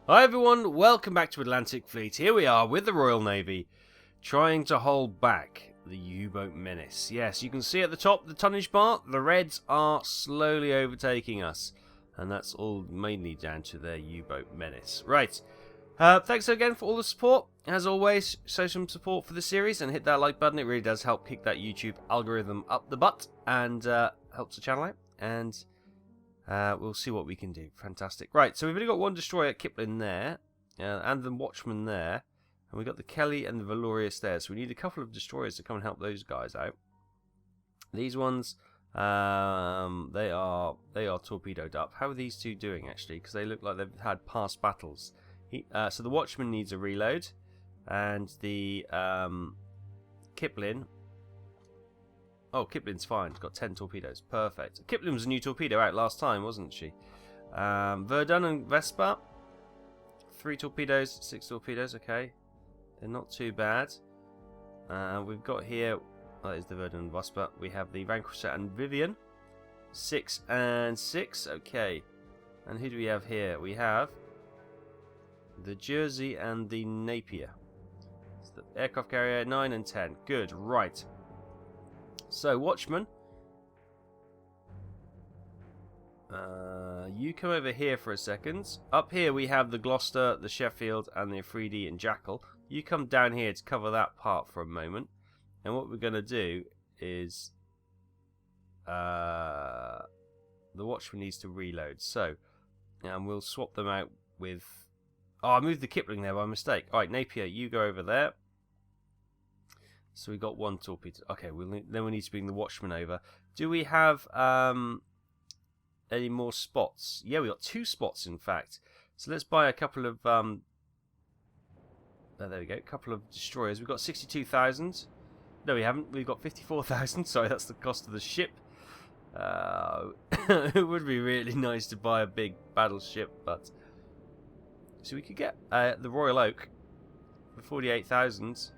Hi everyone, welcome back to Atlantic Fleet. Here we are with the Royal Navy, trying to hold back the U-boat menace. Yes, you can see at the top the tonnage bar, the Reds are slowly overtaking us. And that's all mainly down to their U-boat menace. Right, thanks again for all the support. As always, show some support for the series and hit that like button. It really does help kick that YouTube algorithm up the butt and helps the channel out. And we'll see what we can do. Fantastic. Right, so we've only got one destroyer, Kipling, there, and the Watchman there, and we've got the Kelly and the Valorious there. So we need a couple of destroyers to come and help those guys out. These ones, they are torpedoed up. How are these two doing actually? Because they look like they've had past battles. So the Watchman needs a reload, and the Kipling. Oh, Kipling's fine. It's got 10 torpedoes. Perfect. Kipling was a new torpedo out last time, wasn't she? Verdun and Vespa. 3 torpedoes, 6 torpedoes. Okay. They're not too bad. We've got here... that is the Verdun and Vespa. We have the Vanquisher and Vivian. 6 and 6. Okay. And who do we have here? We have the Jersey and the Napier. It's the aircraft carrier 9 and 10. Good. Right. So, Watchman, you come over here for a second. Up here we have the Gloucester, the Sheffield, and the Afridi and Jackal. You come down here to cover that part for a moment. And what we're going to do is... the Watchman needs to reload. So, and we'll swap them out with... oh, I moved the Kipling there by mistake. Alright, Napier, you go over there. So we got 1 torpedo. Okay, then we need to bring the Watchman over. Do we have any more spots? Yeah, we got 2 spots in fact. So let's buy a couple of there we go, a couple of destroyers. We've got 62,000. No, we haven't. We've got 54,000. Sorry, that's the cost of the ship. It would be really nice to buy a big battleship, but so we could get the Royal Oak for 48,000.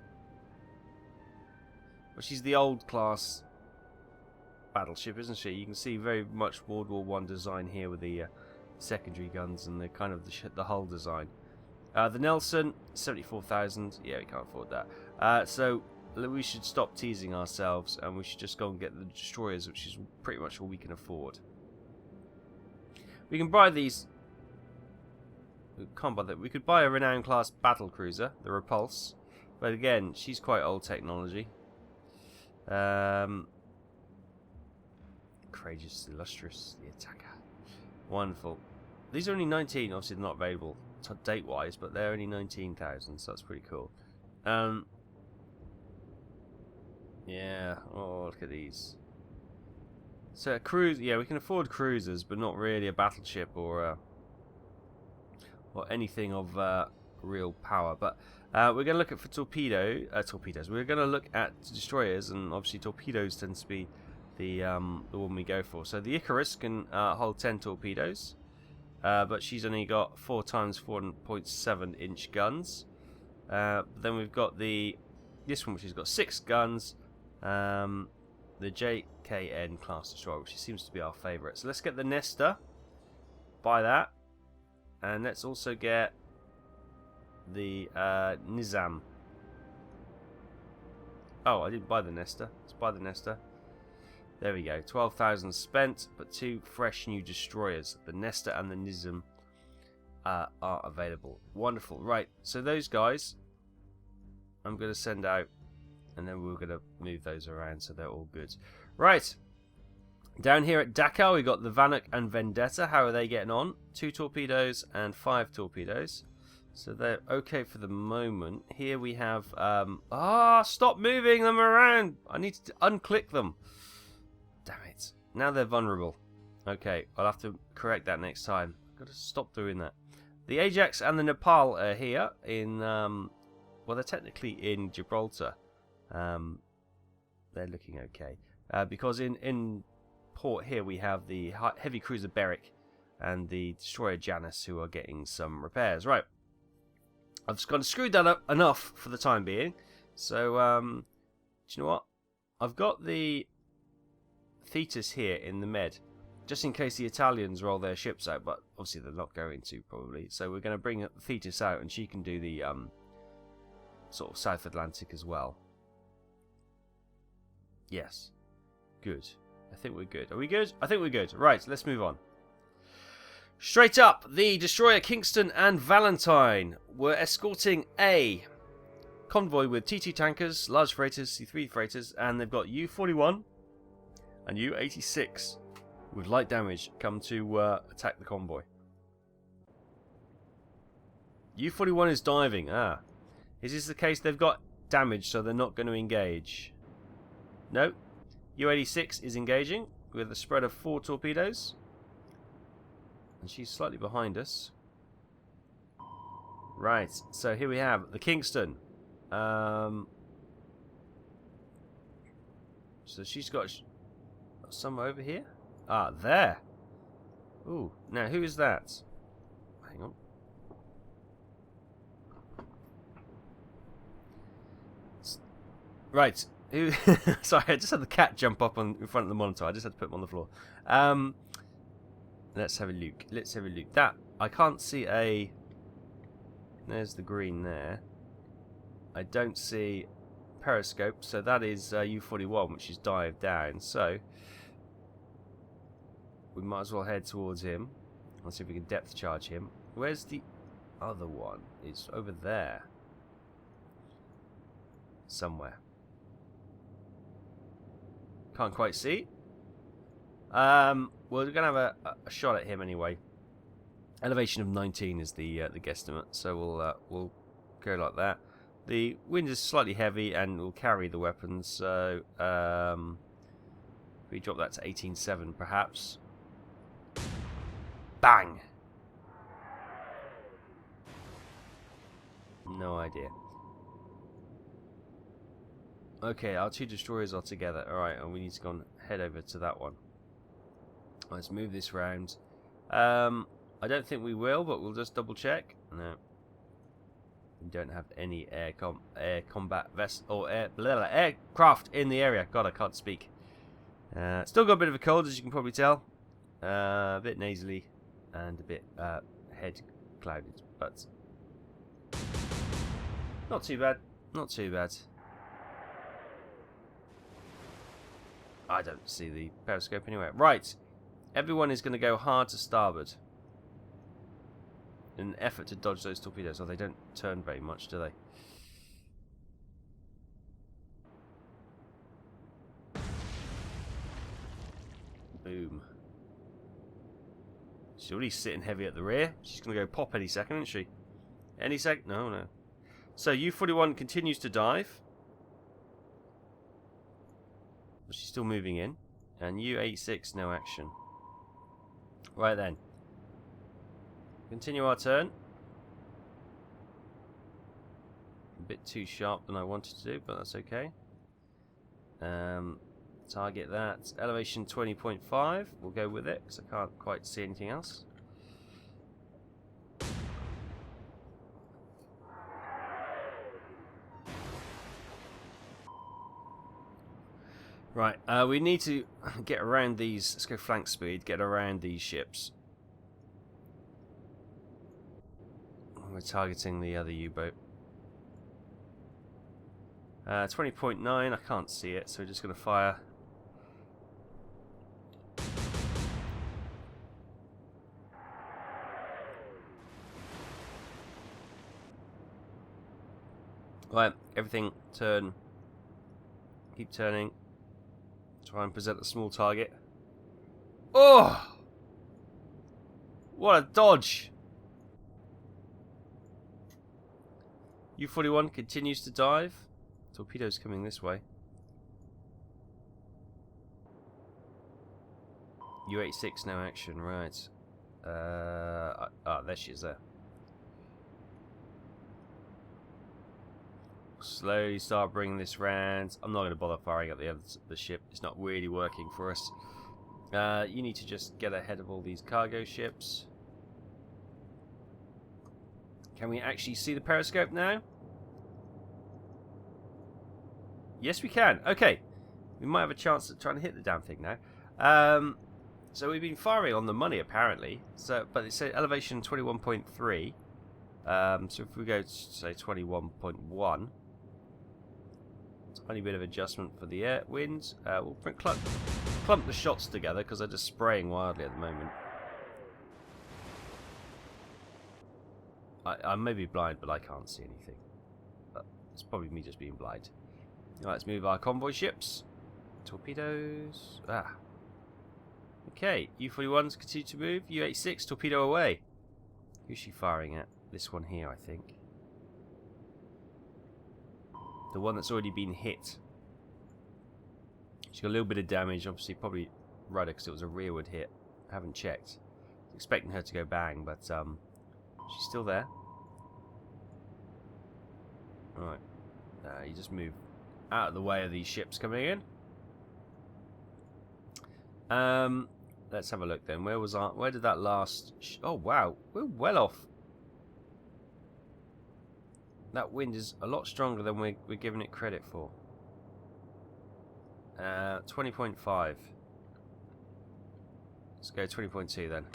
But she's the old class battleship, isn't she? You can see very much World War I design here with the secondary guns and the kind of the hull design. The Nelson, 74,000. Yeah, we can't afford that. So we should stop teasing ourselves and we should just go and get the destroyers, which is pretty much all we can afford. We can buy these. We can't buy that. We could buy a renowned class battle cruiser, the Repulse, but again, she's quite old technology. Courageous, illustrious, the attacker. Wonderful. These are only 19, obviously they're not available date wise, but they're only 19,000, so that's pretty cool. Yeah, oh look at these. So a cruise, yeah, we can afford cruisers, but not really a battleship or anything of real power. But we're going to look at for torpedoes. We're going to look at destroyers, and obviously torpedoes tends to be the one we go for. So the Icarus can hold 10 torpedoes, but she's only got 4 times 4.7 inch guns. Then we've got this one, which has got 6 guns. The JKN class destroyer, which seems to be our favourite. So let's get the Nesta. Buy that, and let's also get the Nizam. Oh, I didn't buy the Nesta. Let's buy the Nesta. There we go. 12,000 spent, but 2 fresh new destroyers. The Nesta and the Nizam are available. Wonderful. Right, so those guys I'm going to send out, and then we're going to move those around so they're all good. Right. Down here at Dakar, we got the Vanek and Vendetta. How are they getting on? 2 torpedoes and 5 torpedoes. So they're okay for the moment. Here we have... stop moving them around! I need to unclick them. Damn it. Now they're vulnerable. Okay, I'll have to correct that next time. I've got to stop doing that. The Ajax and the Nepal are here in... well, they're technically in Gibraltar. They're looking okay. Because in port here we have the heavy cruiser Berwick and the destroyer Janus, who are getting some repairs. Right. I've just got to screw that up enough for the time being. So, do you know what? I've got the Thetis here in the med. just in case the Italians roll their ships out, but obviously they're not going to, probably. So we're going to bring Thetis out, and she can do the sort of South Atlantic as well. Yes. Good. I think we're good. Are we good? I think we're good. Right, let's move on. Straight up, the destroyer Kingston and Valentine were escorting a convoy with T2 tankers, large freighters, C3 freighters, and they've got U-41 and U-86 with light damage come to attack the convoy. U-41 is diving. Ah. Is this the case? They've got damage, so they're not going to engage. No. U-86 is engaging with a spread of 4 torpedoes. And she's slightly behind us. Right, so here we have the Kingston. So she's got somewhere over here. Ah, there. Ooh, now who is that? Hang on. Right. Who? Sorry, I just had the cat jump up in front of the monitor. I just had to put him on the floor. Let's have a look. Let's have a look. That I can't see a. There's the green there. I don't see periscope, so that is U-41, which is dived down. So we might as well head towards him. Let's see if we can depth charge him. Where's the other one? It's over there. Somewhere. Can't quite see. Well, we're going to have a shot at him anyway. Elevation of 19 is the guesstimate, so we'll go like that. The wind is slightly heavy and will carry the weapons, so if we drop that to 18.7 perhaps. Bang! No idea. Okay, our 2 destroyers are together. Alright, and we need to go and head over to that one. Let's move this round. I don't think we will, but we'll just double check. No. We don't have any air combat vessel or aircraft in the area. God, I can't speak. Still got a bit of a cold, as you can probably tell. A bit nasally and a bit head clouded, but not too bad. Not too bad. I don't see the periscope anywhere. Right. Everyone is going to go hard to starboard in an effort to dodge those torpedoes. Oh, they don't turn very much, do they? Boom. She's already sitting heavy at the rear. She's going to go pop any second, isn't she? Any sec? No, no. So U-41 continues to dive. But she's still moving in. And U-86, no action. Right then. Continue our turn. A bit too sharp than I wanted to do, but that's okay. Target that. Elevation 20.5. We'll go with it, because I can't quite see anything else. Right, we need to get around these. Let's go flank speed, get around these ships. We're targeting the other U-boat. 20.9, I can't see it, so we're just going to fire. Right, everything turn. Keep turning. Try and present a small target. Oh! What a dodge! U-41 continues to dive. Torpedoes coming this way. U-86 no action, right. There she is there. Slowly start bringing this round. I'm not going to bother firing at the ship. It's not really working for us. You need to just get ahead of all these cargo ships. Can we actually see the periscope now? Yes, we can. Okay. We might have a chance at trying to hit the damn thing now. So we've been firing on the money apparently. So, but it said elevation 21.3. So if we go to say 21.1, tiny bit of adjustment for the air winds. We'll clump the shots together because they're just spraying wildly at the moment. I may be blind, but I can't see anything. But it's probably me just being blind. Right, let's move our convoy ships. Torpedoes. Okay, U-41s continue to move. U-86, torpedo away. Who's she firing at? This one here, I think. The one that's already been hit. She's got a little bit of damage, obviously, probably rudder because it was a rearward hit. I haven't checked. I was expecting her to go bang, but she's still there. Alright. You just move out of the way of these ships coming in. Let's have a look then. Where did that last... oh, wow. We're well off. That wind is a lot stronger than we're giving it credit for. 20.5. Let's go 20.2 then.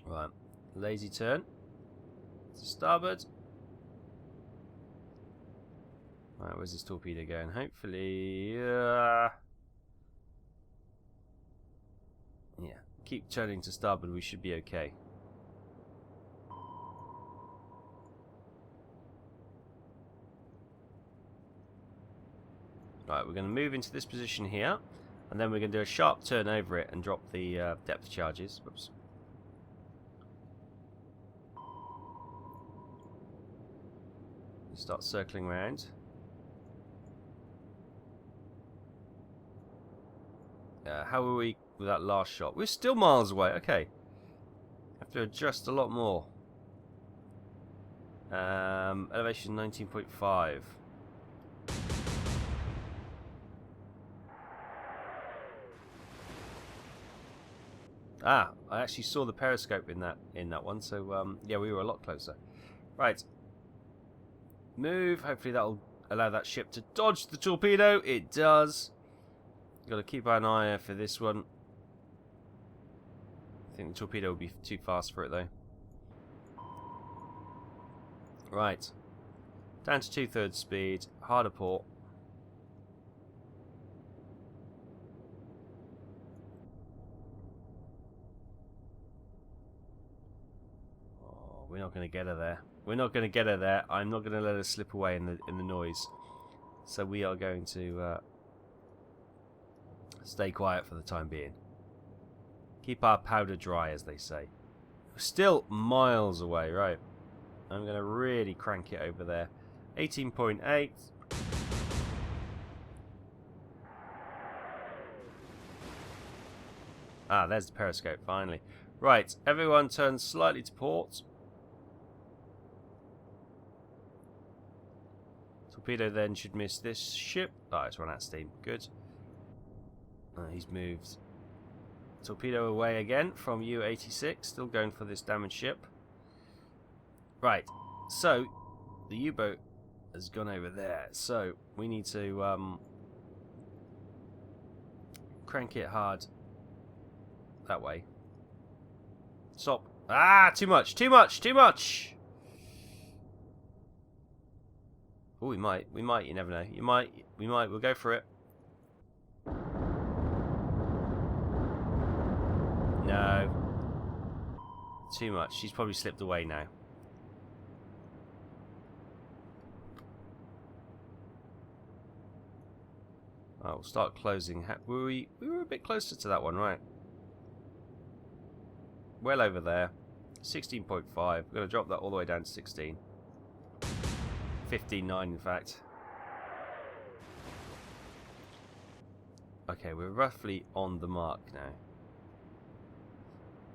Right. Lazy turn. To starboard. Right, where's this torpedo going? Hopefully... yeah. Keep turning to starboard, we should be okay. Right, we're going to move into this position here, and then we're going to do a sharp turn over it and drop the depth charges. Whoops. Start circling around. How are we with that last shot? We're still miles away. Okay. Have to adjust a lot more. Elevation 19.5. I actually saw the periscope in that one, so yeah, we were a lot closer. Right. Move. Hopefully that'll allow that ship to dodge the torpedo. It does. Got to keep an eye out for this one. I think the torpedo will be too fast for it though. Right. Down to 2/3 speed. Harder port. Oh, we're not going to get her there. We're not going to get her there. I'm not going to let her slip away in the noise. So we are going to stay quiet for the time being. Keep our powder dry, as they say. We're still miles away, right? I'm going to really crank it over there. 18.8. There's the periscope, finally. Right, everyone turn slightly to port. Torpedo then should miss this ship. It's run out of steam. Good. He's moved. Torpedo away again from U-86. Still going for this damaged ship. Right. So, the U-boat has gone over there. So, we need to crank it hard that way. Stop. Too much. Too much. Too much. Oh, we might. We might. You never know. We might. We'll go for it. No. Too much. She's probably slipped away now. We'll start closing. We were a bit closer to that one, right? Well over there. 16.5. We're going to drop that all the way down to 16. 15.9 in fact. Okay, we're roughly on the mark now.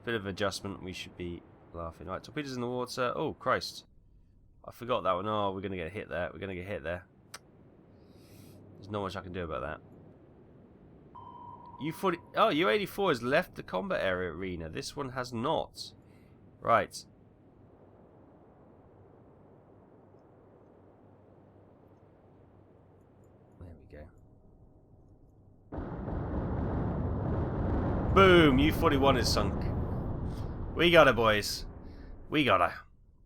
Bit of adjustment, we should be laughing. Right, torpedoes in the water. Oh, Christ. I forgot that one. Oh, we're going to get hit there. We're going to get hit there. There's not much I can do about that. U-40. Oh, U-84 has left the combat area arena. This one has not. Right. you go. Boom! U-41 is sunk. We got her, boys. We got her.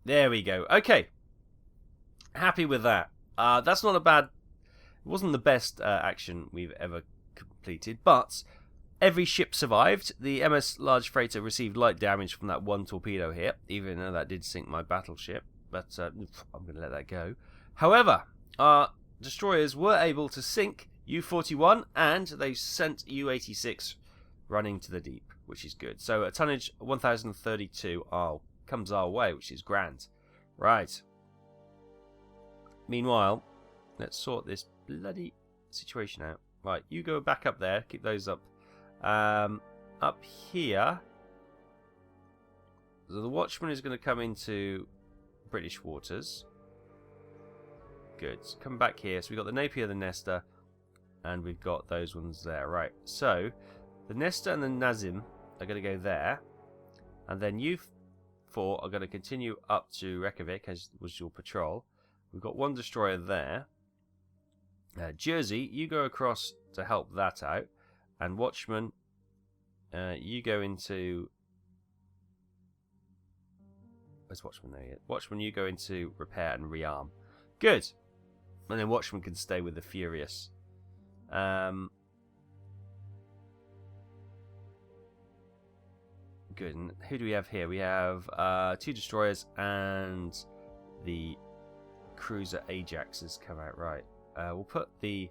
There we go. Okay. Happy with that. That's not a bad... It wasn't the best action we've ever completed, but every ship survived. The MS Large Freighter received light damage from that one torpedo hit, even though that did sink my battleship, but I'm going to let that go. However, our destroyers were able to sink U-41, and they sent U-86 running to the deep, which is good. So tonnage 1032 comes our way, which is grand. Right. Meanwhile, let's sort this bloody situation out. Right, you go back up there. Keep those up. Up here, so the Watchman is going to come into British waters. Good. Come back here. So we've got the Napier, the Nestor, and we've got those ones there. Right. So the Nestor and the Nazim are going to go there, and then you four are going to continue up to Reykjavik, as was your patrol. We've got one destroyer there. Jersey, you go across to help that out, and Watchman, you go into... Where's Watchman there yet? Watchman, you go into repair and rearm. Good. And then Watchman can stay with the Furious. Good. And who do we have here? We have 2 destroyers and the cruiser Ajax has come out. Right. We'll put the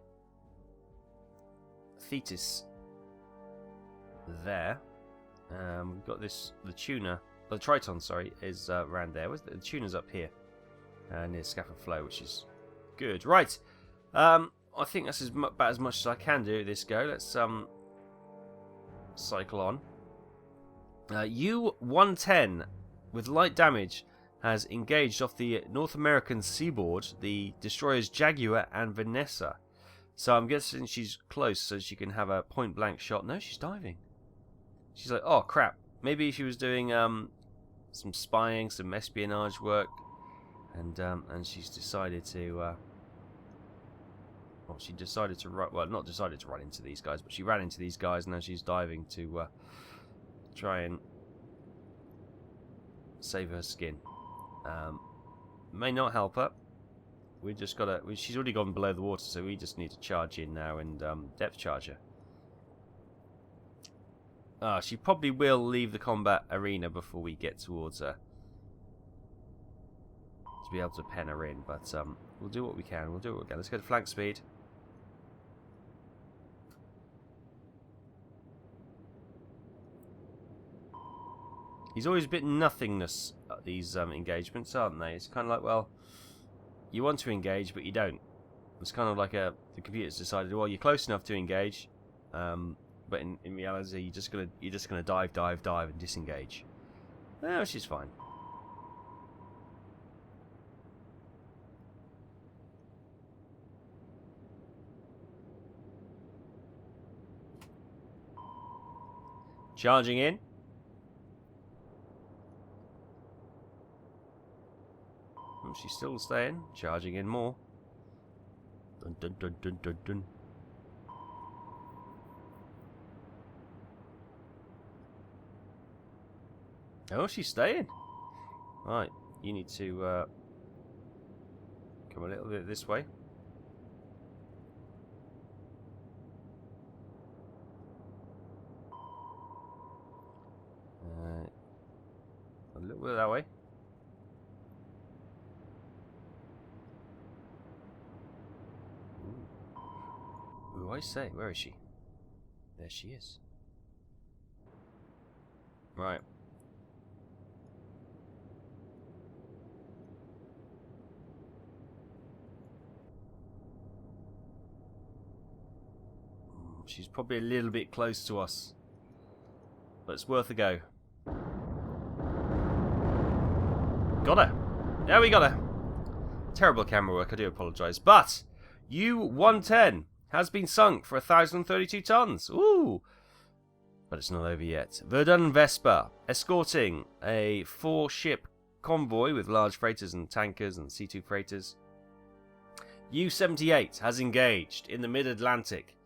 Thetis there. We've got the tuner. The Triton, sorry, is around there. The tuner's up here near Scaffold Flow, which is good. Right. I think that's about as much as I can do this go. Let's cycle on. U-110 with light damage has engaged off the North American seaboard the destroyers Jaguar and Vanessa. So I'm guessing she's close so she can have a point blank shot. No, she's diving. She's like, oh crap. Maybe she was doing some spying, some espionage work, and she's decided to. Well, she decided to run. Well, not decided to run into these guys, but she ran into these guys, and now she's diving to try and save her skin. May not help her. We just gotta. She's already gone below the water, so we just need to charge in now and depth charge her. She probably will leave the combat arena before we get towards her to be able to pen her in, but we'll do what we can. We'll do what we can. Let's go to flank speed. He's always a bit nothingness at these engagements, aren't they? It's kind of like, well, you want to engage, but you don't. It's kind of like the computer's decided, well, you're close enough to engage, but in reality, you're just gonna dive, and disengage. Oh, she's fine. Charging in. She's still staying. Charging in more. Dun dun dun dun dun dun. Oh, she's staying. Right, you need to come a little bit this way. A little bit that way. Ooh, I say, where is she? There she is. Right. She's probably a little bit close to us, but it's worth a go. Got her. Yeah, we got her. Terrible camera work, I do apologise. But U-110 has been sunk for 1,032 tons. Ooh! But it's not over yet. Verdun Vesper, escorting a 4-ship convoy with large freighters and tankers and C2 freighters. U-78 has engaged in the mid-Atlantic.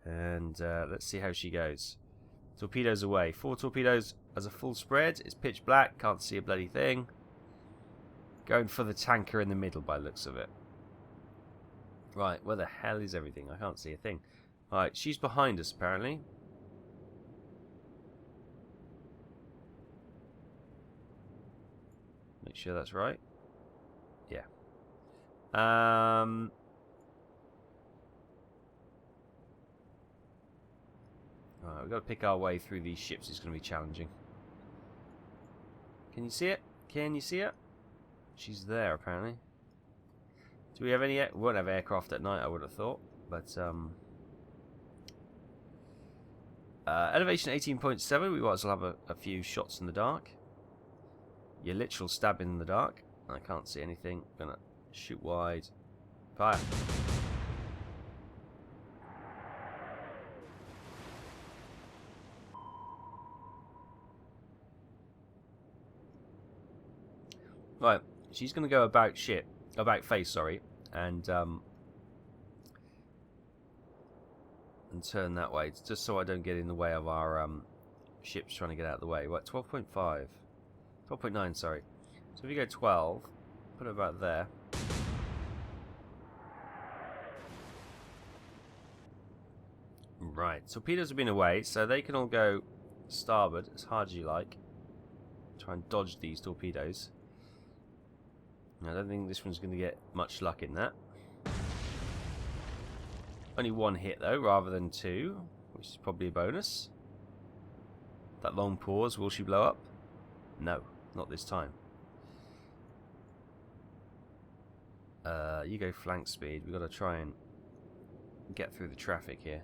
And let's see how she goes. Torpedoes away. 4 torpedoes as a full spread. It's pitch black. Can't see a bloody thing. Going for the tanker in the middle by the looks of it. Right, where the hell is everything? I can't see a thing. Right, she's behind us apparently. Make sure that's right. Yeah. Right, we've got to pick our way through these ships. It's going to be challenging. Can you see it? Can you see it? She's there, apparently. Do we have any... We won't have aircraft at night, I would have thought. But, elevation 18.7. We might as well have a few shots in the dark. Your literal stabbing in the dark. I can't see anything. Gonna shoot wide. Fire. Right, she's going to go about face, sorry, and turn that way, just so I don't get in the way of our ships trying to get out of the way. Right, 12.5, 12.9, sorry. So if you go 12, put it about there. Right, torpedoes have been away, so they can all go starboard as hard as you like. Try and dodge these torpedoes. I don't think this one's going to get much luck in that. Only 1 hit though, rather than 2, which is probably a bonus. That long pause, will she blow up? No, not this time. You go flank speed. We've got to try and get through the traffic here.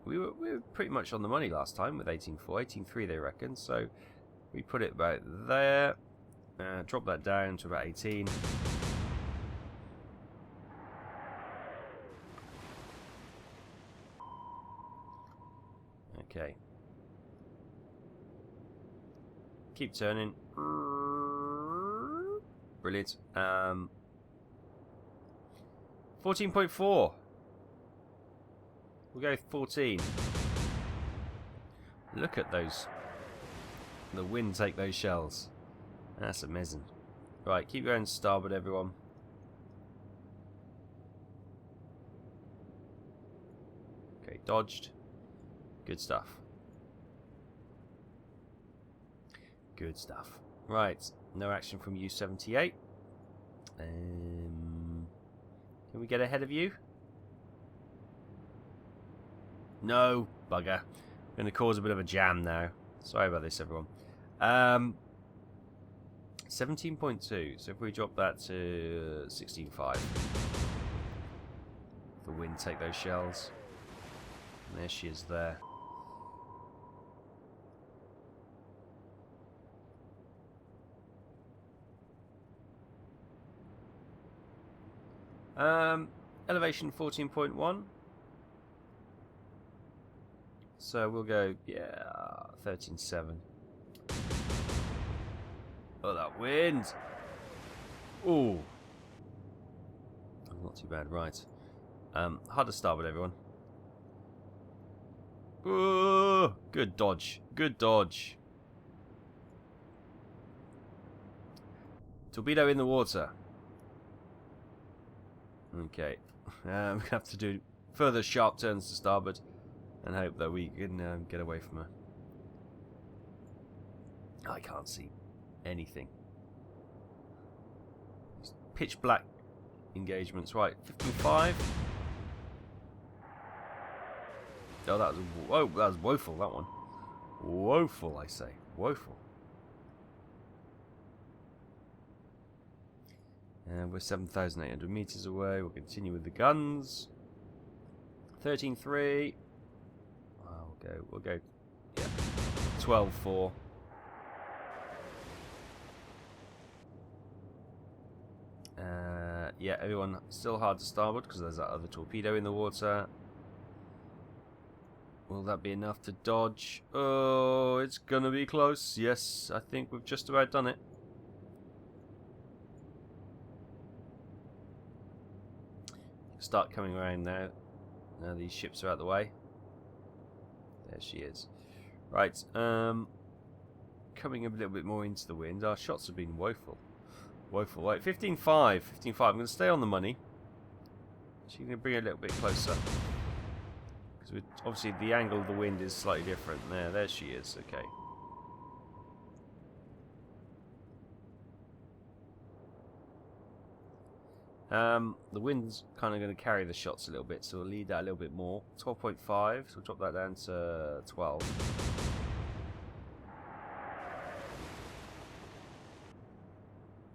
We were pretty much on the money last time with 18.4, 18.3 they reckon, so we put it about there, drop that down to about 18. Okay. Keep turning. Brilliant. 14.4. We'll go 14. Look at those. The wind take those shells. That's amazing. Right, keep going starboard, everyone. Okay, dodged. Good stuff. Good stuff. Right, no action from U-78. Can we get ahead of you? No, bugger. I'm going to cause a bit of a jam now. Sorry about this, everyone. 17.2. So if we drop that to 16.5. The wind take those shells. And there she is there. Elevation 14.1. So we'll go, yeah, 13.7. Oh, that wind! Ooh. Not too bad, right. Hard to starboard, everyone. Ooh, good dodge. Good dodge. Torpedo in the water. Okay. We have to do further sharp turns to starboard. And hope that we can get away from her. I can't see anything. It's pitch black engagements. Right, 55. Oh, that was whoa! That was woeful. That one, woeful. I say, woeful. And we're 7,800 meters away. We'll continue with the guns. 13.3. We'll go, yeah, 12.4. Yeah, everyone still hard to starboard because there's that other torpedo in the water. Will that be enough to dodge? Oh, it's gonna be close. Yes, I think we've just about done it. start coming around now. Now these ships are out of the way. There she is. Right, coming a little bit more into the wind. Our shots have been woeful. Woeful. Right, 15.5. 15.5. I'm going to stay on the money. She's going to bring it a little bit closer. Because obviously the angle of the wind is slightly different. There she is. Okay. The wind's kind of going to carry the shots a little bit, so we'll lead that a little bit more. 12.5, so we'll drop that down to 12.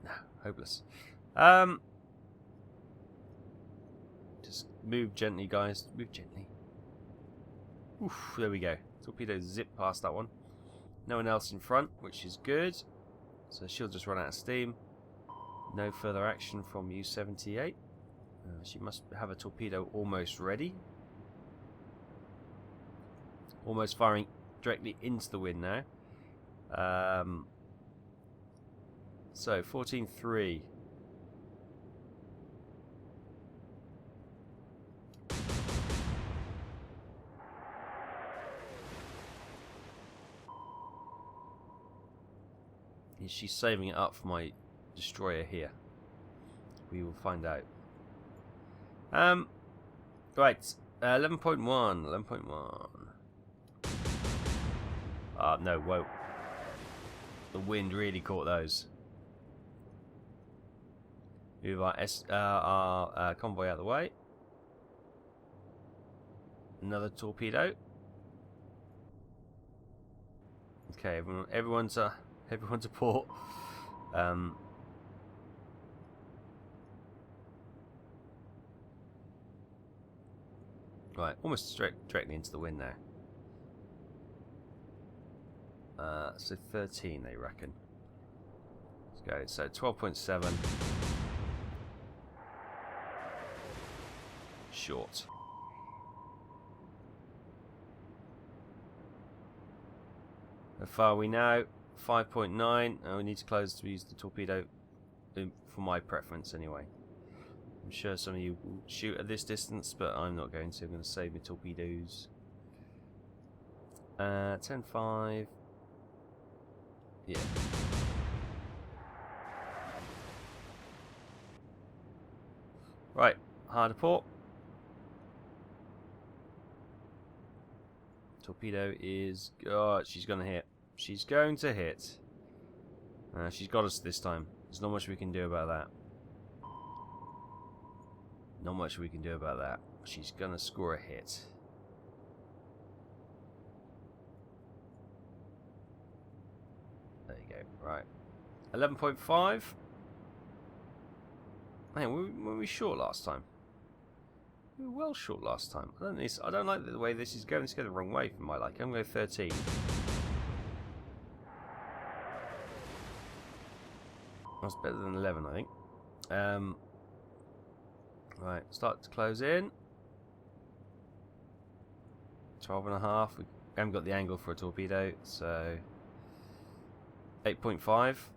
No, hopeless. Just move gently, guys. Move gently. Oof, there we go. Torpedo zip past that one. No one else in front, which is good. So she'll just run out of steam. No further action from U-78. She must have a torpedo almost ready. Almost firing directly into the wind now. So 14.3. Is she saving it up for my destroyer here? We will find out. Right, 11.1, 11.1. No, whoa. The wind really caught those. Move our convoy out of the way. Another torpedo. Okay, everyone's a port. Right, almost directly into the wind now. So 13, they reckon. Let's go. So 12.7. Short. How far are we now? 5.9. We need to close to use the torpedo, for my preference anyway. I'm sure some of you will shoot at this distance, but I'm not going to. I'm going to save my torpedoes. 10.5. Yeah. Right, hard to port. Torpedo is... Oh, she's going to hit. She's going to hit. She's got us this time. There's not much we can do about that. Not much we can do about that. She's going to score a hit. There you go. Right. 11.5. Man, were we short last time? We were well short last time. I don't like the way this is going. It's going the wrong way for my liking. I'm going to go 13. That's better than 11, I think. Right, start to close in. 12.5. We haven't got the angle for a torpedo, so 8.5.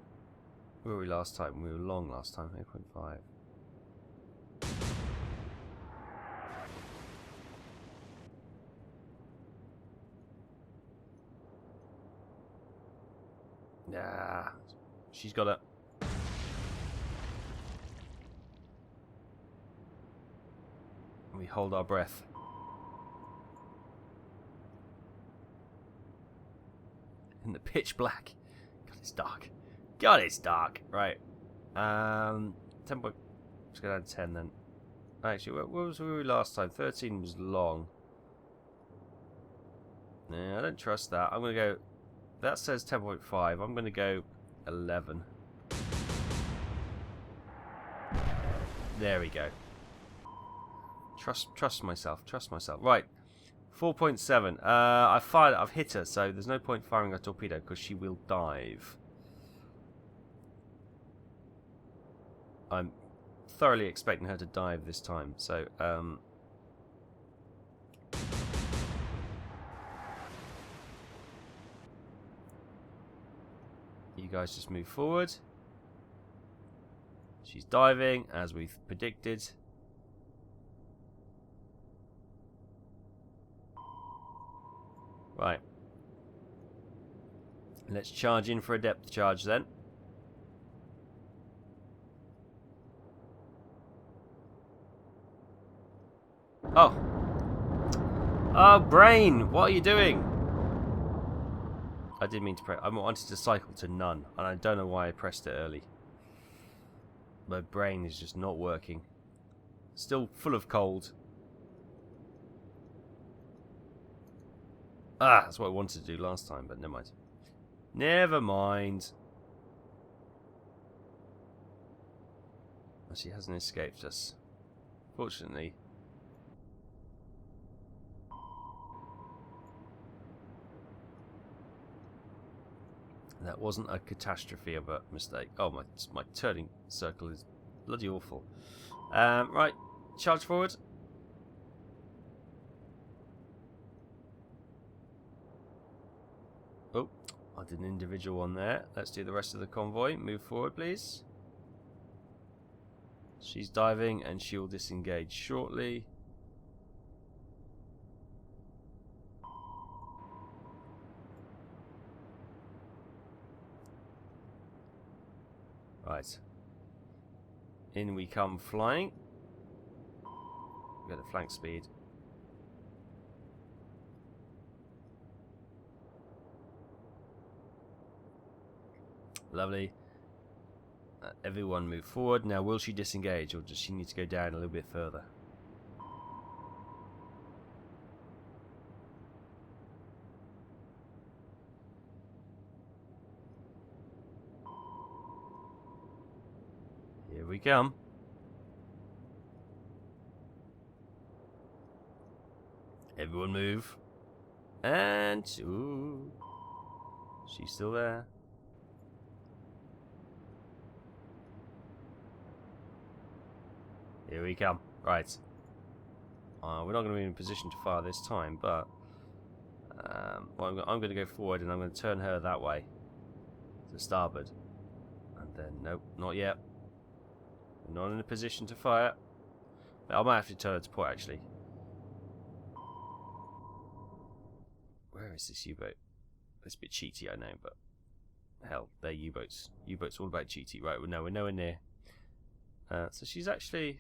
Where were we last time? We were long last time. 8.5. Yeah, she's got it. We hold our breath. In the pitch black. God, it's dark. God, it's dark. Right. 10 point. Let's go down to 10 then. Actually, what was we last time? 13 was long. Nah, I don't trust that. I'm gonna go. That says 10.5. I'm gonna go 11. There we go. Trust myself. Trust myself. Right. 4.7. I've hit her, so there's no point firing a torpedo because she will dive. I'm thoroughly expecting her to dive this time. So, you guys just move forward. She's diving, as we've predicted. Let's charge in for a depth charge then. Oh. Oh, brain! What are you doing? I didn't mean to press. I wanted to cycle to none, and I don't know why I pressed it early. My brain is just not working. Still full of cold. Ah, that's what I wanted to do last time, but never mind. Never mind. She hasn't escaped us. Fortunately. That wasn't a catastrophe of a mistake. Oh, my turning circle is bloody awful. Right, charge forward. Oh, I did an individual one there. Let's do the rest of the convoy. Move forward, please. She's diving and she will disengage shortly. Right. In we come flying. We've got the flank speed. Lovely. Everyone move forward. Now, will she disengage or does she need to go down a little bit further? Here we come. Everyone move. And... ooh. She's still there. Here we come. Right. We're not going to be in a position to fire this time, but... well, I'm going to go forward and I'm going to turn her that way. To starboard. And then, nope, not yet. We're not in a position to fire. I might have to turn her to port, actually. Where is this U-boat? It's a bit cheaty, I know, but... hell, they're U-boats. U-boats all about cheaty. Right, no, we're nowhere near. So she's actually...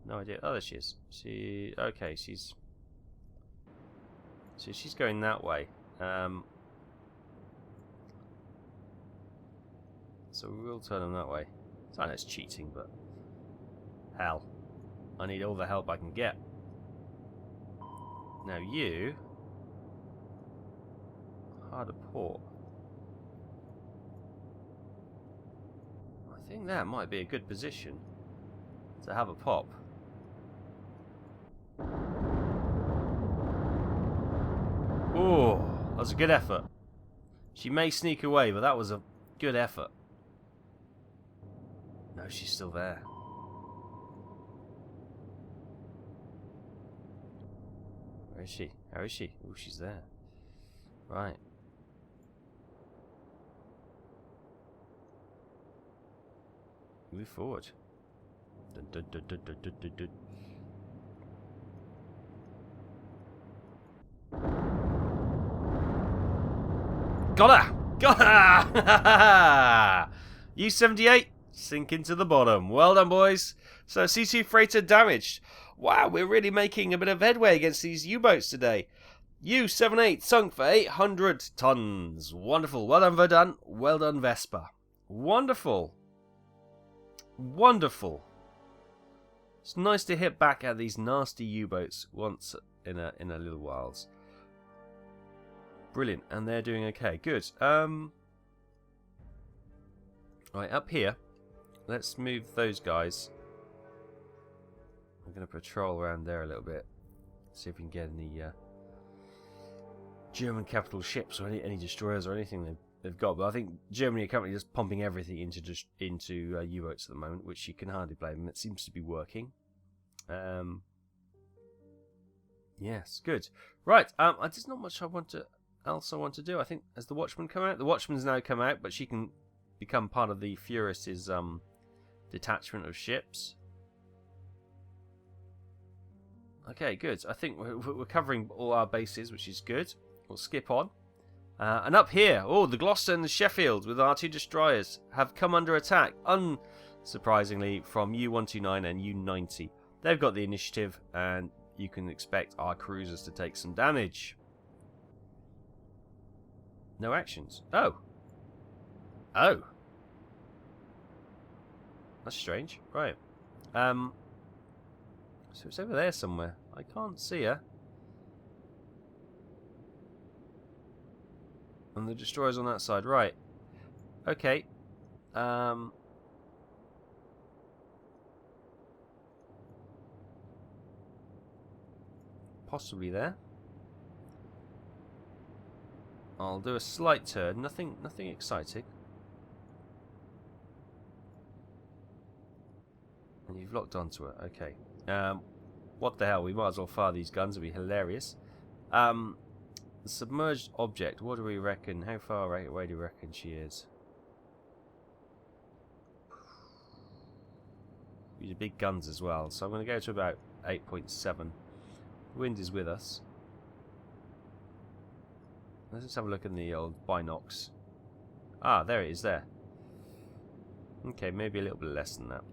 no idea. Oh, there she is. Okay, she's... so she's going that way. So we'll turn them that way. I know it's cheating, but... hell. I need all the help I can get. Now you... hard a port. I think that might be a good position to have a pop. Oh, that was a good effort. She may sneak away, but that was a good effort. No, she's still there. Where is she? How is she? Oh, she's there. Right. Move forward. Dun, dun, dun, dun, dun, dun, dun, dun. Got her! Got her! U-78, sink into the bottom. Well done, boys. So, C2 freighter damaged. Wow, we're really making a bit of headway against these U-boats today. U-78 sunk for 800 tons. Wonderful. Well done, Verdun. Well done, Vespa. Wonderful. Wonderful. It's nice to hit back at these nasty U-boats once in a little whiles. Brilliant, and they're doing okay. Good. Right, up here, let's move those guys. I'm going to patrol around there a little bit, see if we can get any German capital ships or any destroyers or anything they've got. But I think Germany are currently just pumping everything into U-boats at the moment, which you can hardly blame them. It seems to be working. Yes, good. Right, there's not much else I want to do. I think, has the Watchman come out? The Watchman's now come out, but she can become part of the Furious's detachment of ships. Okay, good. I think we're covering all our bases, which is good. We'll skip on. And up here, the Gloucester and the Sheffield with our 2 destroyers have come under attack, unsurprisingly, from U-129 and U-90. They've got the initiative, and you can expect our cruisers to take some damage. No actions. Oh. That's strange. Right. So it's over there somewhere. I can't see her. And the destroyer's on that side. Right. Okay. Possibly there. I'll do a slight turn. Nothing exciting. And you've locked onto it. Okay. What the hell? We might as well fire these guns. It'll be hilarious. The submerged object. What do we reckon? How far away do you reckon she is? These are big guns as well. So I'm going to go to about 8.7. The wind is with us. Let's just have a look in the old binocs. Ah, there it is there. Okay, maybe a little bit less than that.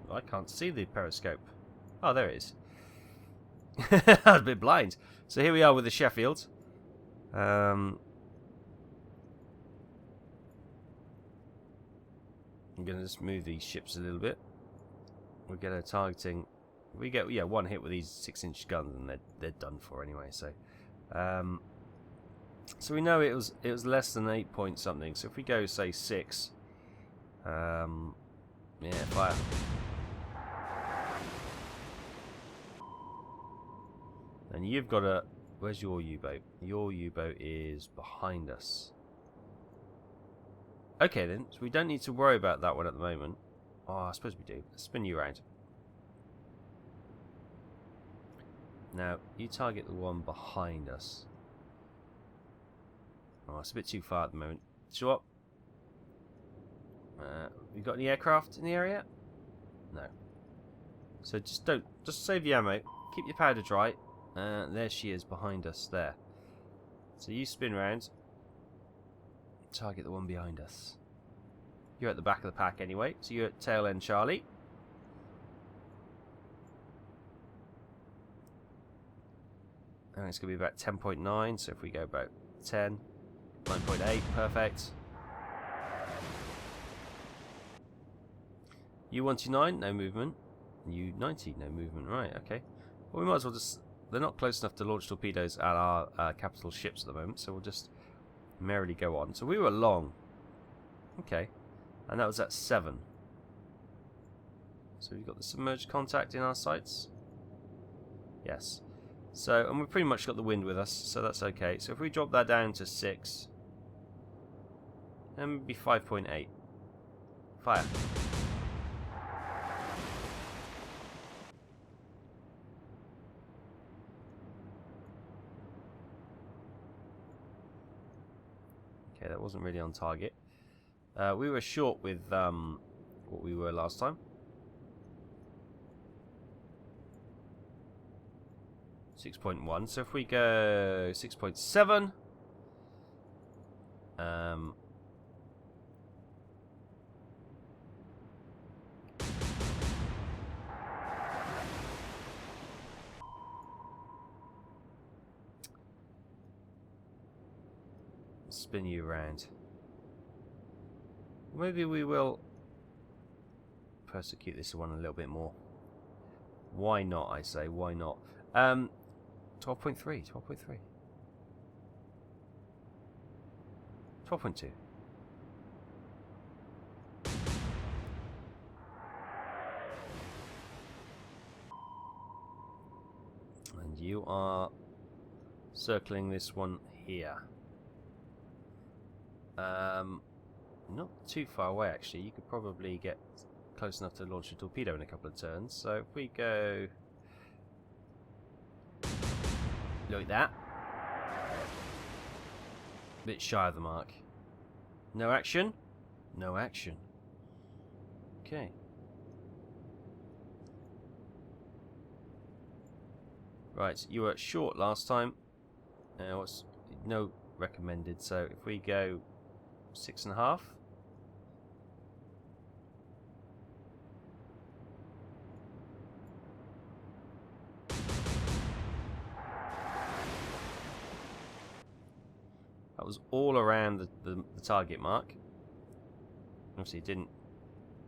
I can't see the periscope. Oh, there it is. I was a bit blind. So here we are with the Sheffield. I'm going to just move these ships a little bit. We'll get a targeting. We get one hit with these 6-inch guns, and they're done for anyway. So, so we know it was less than 8 point something. So if we go say 6, yeah, fire. And you've got a. Where's your U-boat? Your U-boat is behind us. Okay then, so we don't need to worry about that one at the moment. Oh, I suppose we do. Let's spin you around. Now, you target the one behind us. Oh, it's a bit too far at the moment. Show up. You got any aircraft in the area? No. So just save the ammo. Keep your powder dry. There she is behind us there. So you spin round. Target the one behind us. You're at the back of the pack anyway, so you're at tail end Charlie. And it's going to be about 10.9, so if we go about 10, 9.8, perfect. U-129, no movement. U-90, no movement, right, okay. Well, we might as well just... They're not close enough to launch torpedoes at our capital ships at the moment, so we'll just merrily go on. So we were long. Okay. And that was at 7. So we've got the submerged contact in our sights. Yes. So, and we've pretty much got the wind with us, so that's okay. So if we drop that down to 6, then maybe 5.8. Fire. Okay, that wasn't really on target. We were short with what we were last time. 6.1. So if we go 6.7, spin you around. Maybe we will persecute this one a little bit more. Why not, I say, why not? 12.3, 12.3. 12.2. And you are circling this one here. Not too far away actually. You could probably get close enough to launch a torpedo in a couple of turns. So if we go Like that. Bit shy of the mark. No action? No action. Okay. Right, you were short last time. What's no recommended, so if we go 6.5. That was all around the target mark. Obviously it didn't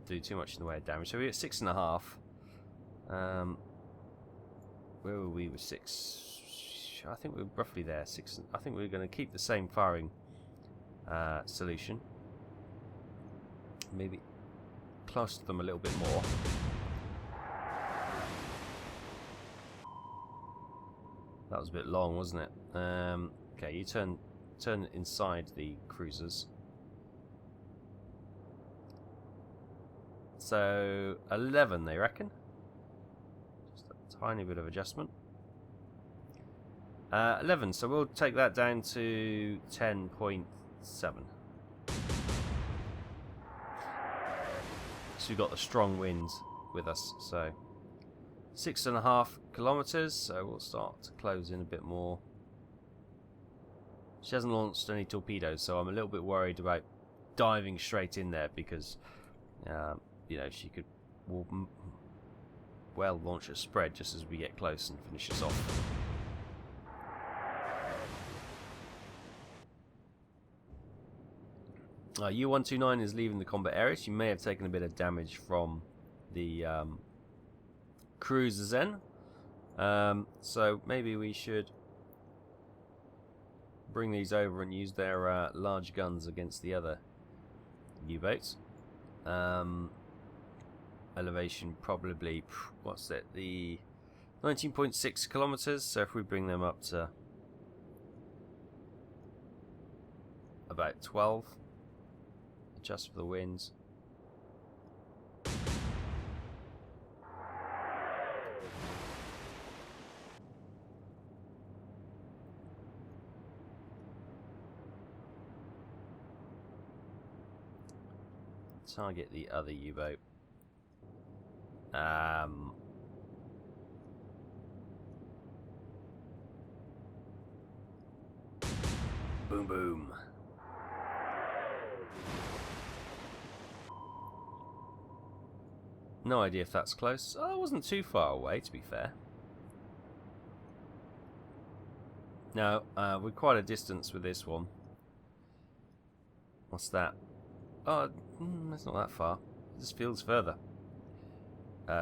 do too much in the way of damage, so we're at 6.5. Where were we with 6? I think we were roughly there. 6. I think we were going to keep the same firing solution. Maybe close to them a little bit more. That was a bit long, wasn't it? Okay, you turn inside the cruisers. So 11, they reckon. Just a tiny bit of adjustment. 11, so we'll take that down to 10.7. So we've got the strong wind with us. So 6.5 kilometers. So we'll start to close in a bit more. She hasn't launched any torpedoes, so I'm a little bit worried about diving straight in there because, you know, she could well launch a spread just as we get close and finish us off. U-129 is leaving the combat area. She may have taken a bit of damage from the cruisers then. So maybe we should bring these over and use their large guns against the other U-boats. Elevation probably, what's that, the 19.6 kilometers, so if we bring them up to about 12, adjust for the winds. Target the other U-boat. Boom boom. No idea if that's close. Oh, it wasn't too far away, to be fair. No, we're quite a distance with this one. What's that? Oh, that's not that far. This feels further.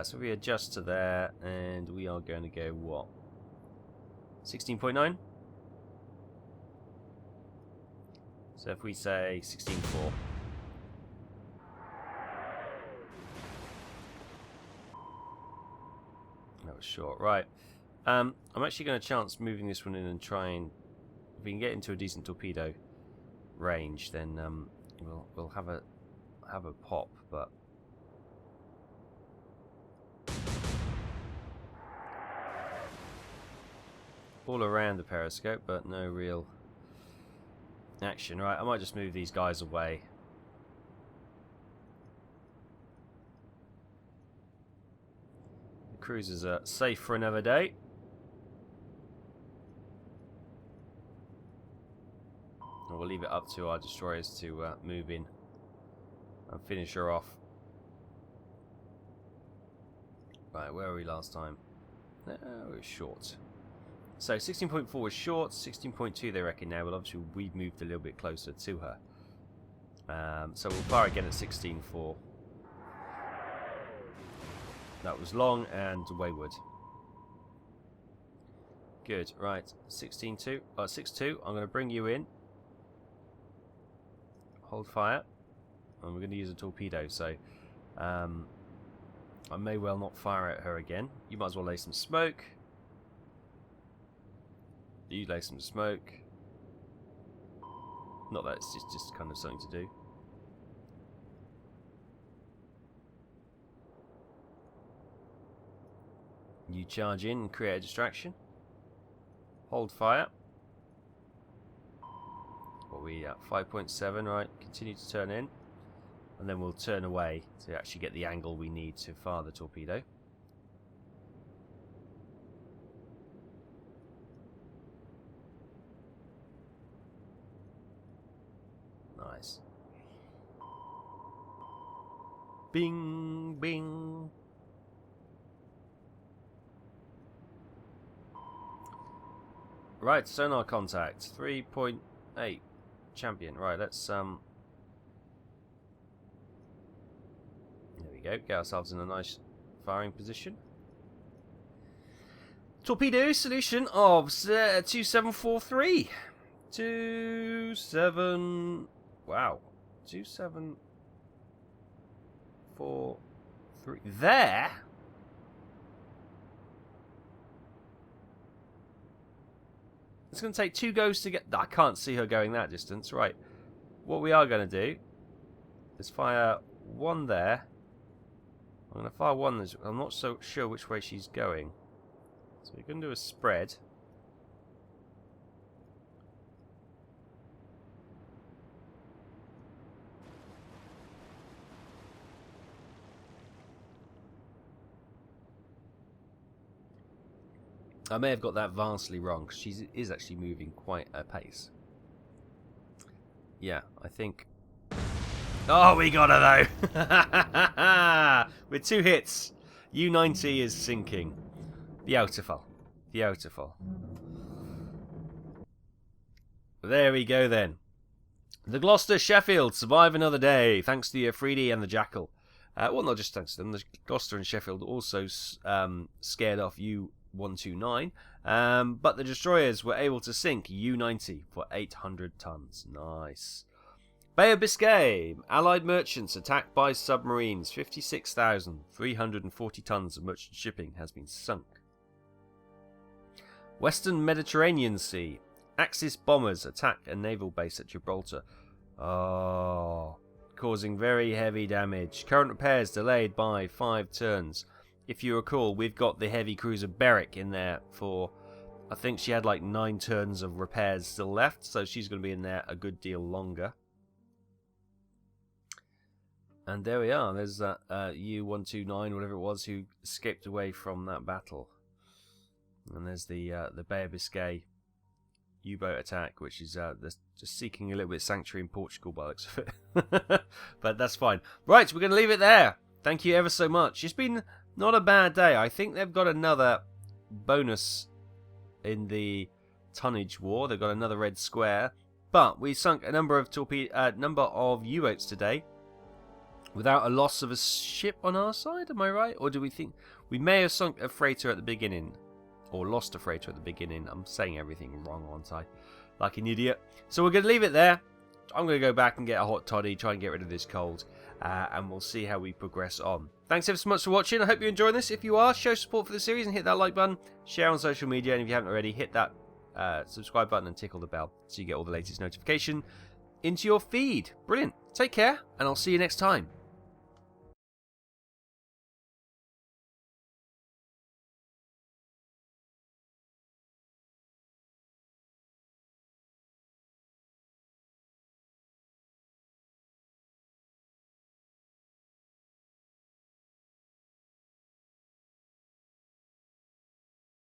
So we adjust to there, and we are going to go what? 16.9? So if we say 16.4. That was short. Right. I'm actually going to chance moving this one in and try and... If we can get into a decent torpedo range, then we'll have a pop, but... all around the periscope, but no real action. Right, I might just move these guys away. The cruisers are safe for another day. And we'll leave it up to our destroyers to move in and finish her off. Right, where were we last time? We were short. So 16.4 was short, 16.2 they reckon now. Well, obviously we've moved a little bit closer to her. So we'll fire again at 16.4. That was long and wayward. Good, right. 16.2, 6.2. I'm going to bring you in. Hold fire. And we're going to use a torpedo, so I may well not fire at her again. You might as well lay some smoke. You lay some smoke. Not that it's just kind of something to do. You charge in and create a distraction. Hold fire. What are we at? 5.7, right. Continue to turn in. And then we'll turn away to actually get the angle we need to fire the torpedo. Nice. Bing, bing. Right, sonar contact. 3.8. Champion. Right, let's there we go. Get ourselves in a nice firing position. Torpedo solution of 2743. 27. Wow. 2743. There. It's going to take 2 goes to get... I can't see her going that distance. Right. What we are going to do is fire one there. I'm going to fire one. I'm not so sure which way she's going. So we're going to do a spread. I may have got that vastly wrong, because she is actually moving quite a pace. Yeah, I think... Oh, we got her though! With 2 hits, U-90 is sinking. Beautiful. Beautiful. There we go then. The Gloucester Sheffield survive another day, thanks to the Afridi and the Jackal. Well, not just thanks to them. The Gloucester and Sheffield also scared off U-129, but the destroyers were able to sink U-90 for 800 tons. Nice. Bay of Biscay. Allied merchants attacked by submarines. 56,340 tons of merchant shipping has been sunk. Western Mediterranean Sea. Axis bombers attack a naval base at Gibraltar. Oh, causing very heavy damage. Current repairs delayed by 5 turns. If you recall, we've got the heavy cruiser Berwick in there for... I think she had like 9 turns of repairs still left, so she's going to be in there a good deal longer. And there we are. There's that U-129, whatever it was, who escaped away from that battle. And there's the Bay of Biscay U-boat attack, which is just seeking a little bit of sanctuary in Portugal by the looks of it. But that's fine. Right, we're going to leave it there. Thank you ever so much. It's been not a bad day. I think they've got another bonus in the tonnage war. They've got another red square. But we sunk a number of U-boats today without a loss of a ship on our side. Am I right? Or do we think we may have sunk a freighter at the beginning? Or lost a freighter at the beginning. I'm saying everything wrong, aren't I? Like an idiot. So we're going to leave it there. I'm going to go back and get a hot toddy, try and get rid of this cold. And we'll see how we progress on. Thanks ever so much for watching. I hope you're enjoying this. If you are, show support for the series and hit that like button. Share on social media. And if you haven't already, hit that subscribe button and tickle the bell so you get all the latest notification into your feed. Brilliant. Take care, and I'll see you next time.